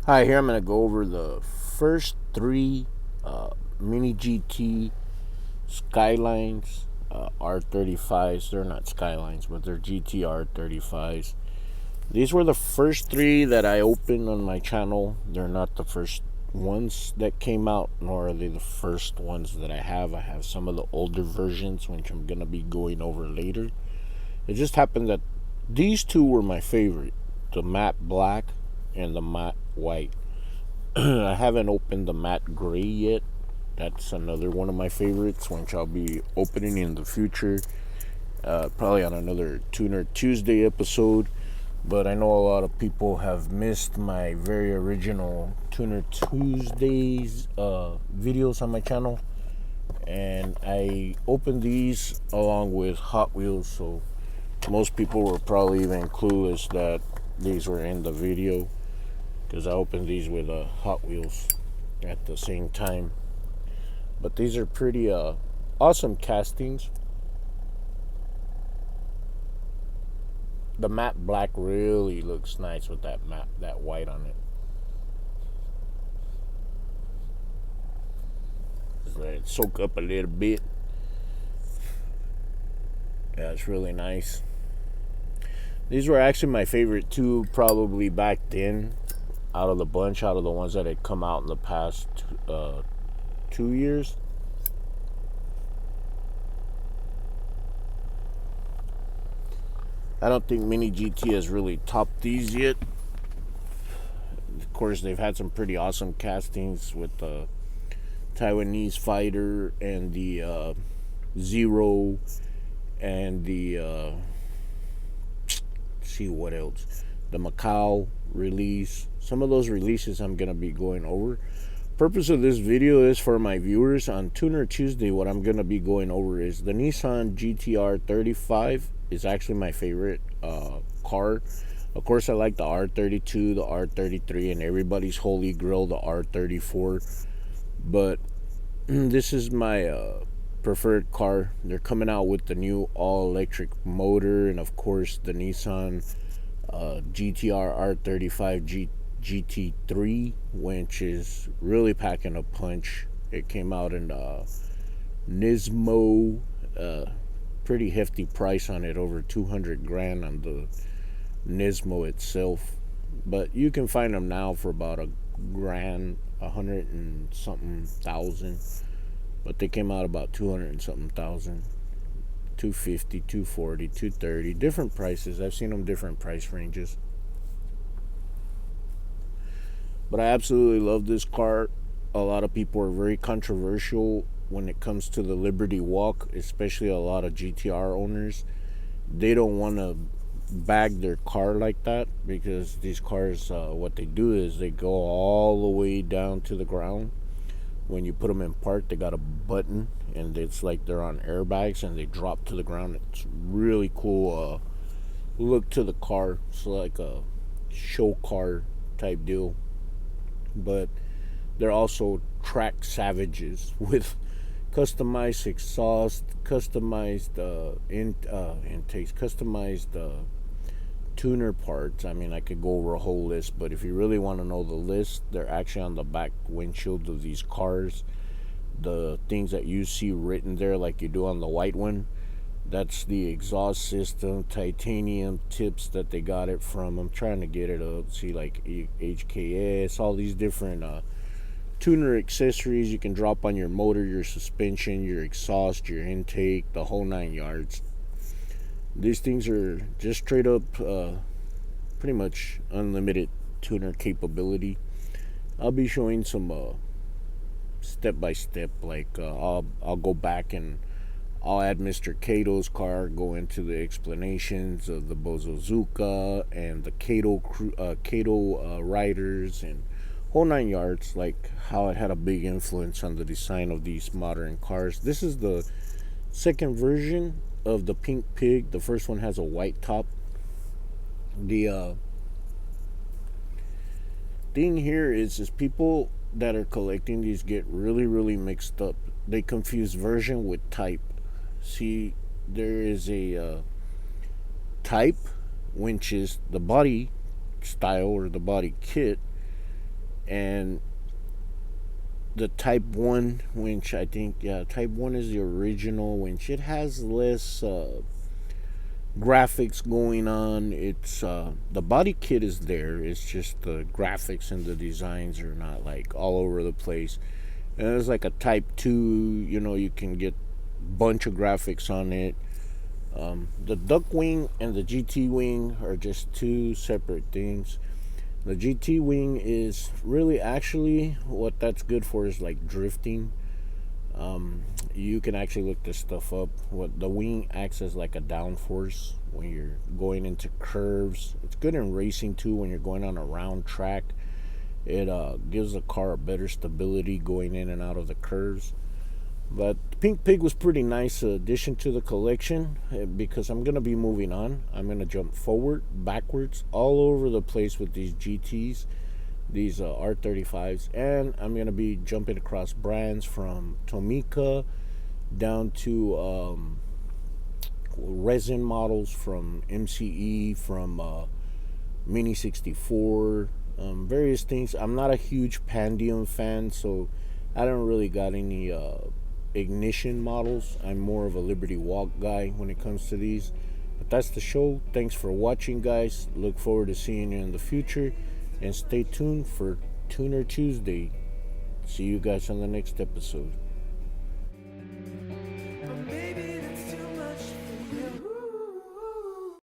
Hi, here I'm going to go over the first three Mini GT Skylines R35s. They're not Skylines, but they're GT R35s. These were the first three that I opened on my channel. They're not the first ones that came out, nor are they the first ones that I have. I have some of the older versions, which I'm going to be going over later. It just happened that these two were my favorite, the matte black and the matte white. I haven't opened the matte gray yet. That's another one of my favorites, which I'll be opening in the future. Probably on another Tuner Tuesday episode. But I know a lot of people have missed my very original Tuner Tuesdays videos on my channel. And I opened these along with Hot Wheels, so most people were probably even clueless that these were in the video, because I opened these with Hot Wheels at the same time. But these are pretty awesome castings. The matte black really looks nice with that white on it. Just let it soak up a little bit. Yeah, it's really nice. These were actually my favorite too, probably back then, out of the bunch, out of the ones that had come out in the past 2 years. I don't think Mini GT has really topped these yet. Of course, they've had some pretty awesome castings with the Taiwanese fighter and the Zero and the see what else, the Macau release. Some of those releases I'm gonna be going over. Purpose of this video is for my viewers. On Tuner Tuesday, what I'm gonna be going over is the Nissan GTR 35 is actually my favorite car. Of course, I like the R32, the R33, and everybody's holy grail, the R34. But this is my preferred car. They're coming out with the new all-electric motor, and of course the Nissan GTR R35 GT3, which is really packing a punch. It came out in Nismo, pretty hefty price on it, over 200 grand on the Nismo itself. But you can find them now for about a grand, 100 and something thousand. But they came out about 200 and something thousand. 250, 240, 230, different prices. I've seen them different price ranges. But I absolutely love this car. A lot of people are very controversial when it comes to the Liberty Walk, especially a lot of GTR owners. They don't want to bag their car like that, because these cars, what they do is they go all the way down to the ground. When you put them in park, they got a button, and it's like they're on airbags, and they drop to the ground. It's really cool look to the car. It's like a show car type deal. But they're also track savages with customized exhaust, customized intakes, customized tuner parts. I mean, I could go over a whole list, but if you really want to know the list, they're actually on the back windshield of these cars. The things that you see written there, like you do on the white one, that's the exhaust system, titanium tips that they got it from. I'm trying to get it up. See, like HKS, all these different tuner accessories you can drop on your motor, your suspension, your exhaust, your intake, the whole 9 yards. These things are just straight up pretty much unlimited tuner capability. I'll be showing some step by step, like I'll go back and I'll add Mr. Cato's car, go into the explanations of the Bozozuka and the Cato riders, and whole 9 yards, like how it had a big influence on the design of these modern cars. This is the second version of the Pink Pig. The first one has a white top. The thing here is people that are collecting these get really mixed up. They confuse version with type. See, there is a type, which is the body style or the body kit, And the Type 1 winch, I think, yeah, Type 1 is the original winch. It has less graphics going on. It's the body kit is there. It's just the graphics and the designs are not like all over the place. And there's like a Type 2, you can get bunch of graphics on it. The duck wing and the GT wing are just two separate things. The GT wing is really actually what that's good for is like drifting. You can actually look this stuff up. What the wing acts as like a downforce when you're going into curves. It's good in racing too when you're going on a round track. It gives the car a better stability going in and out of the curves. But Pink Pig was pretty nice addition to the collection because I'm gonna be moving on. I'm gonna jump forward, backwards, all over the place with these GTs, these R35s, and I'm gonna be jumping across brands from Tomica down to resin models from MCE, from Mini 64, various things. I'm not a huge Pandium fan, so I don't really got any ignition models. I'm more of a Liberty Walk guy when it comes to these. But that's the show. Thanks for watching, guys. Look forward to seeing you in the future. And stay tuned for Tuner Tuesday. See you guys on the next episode.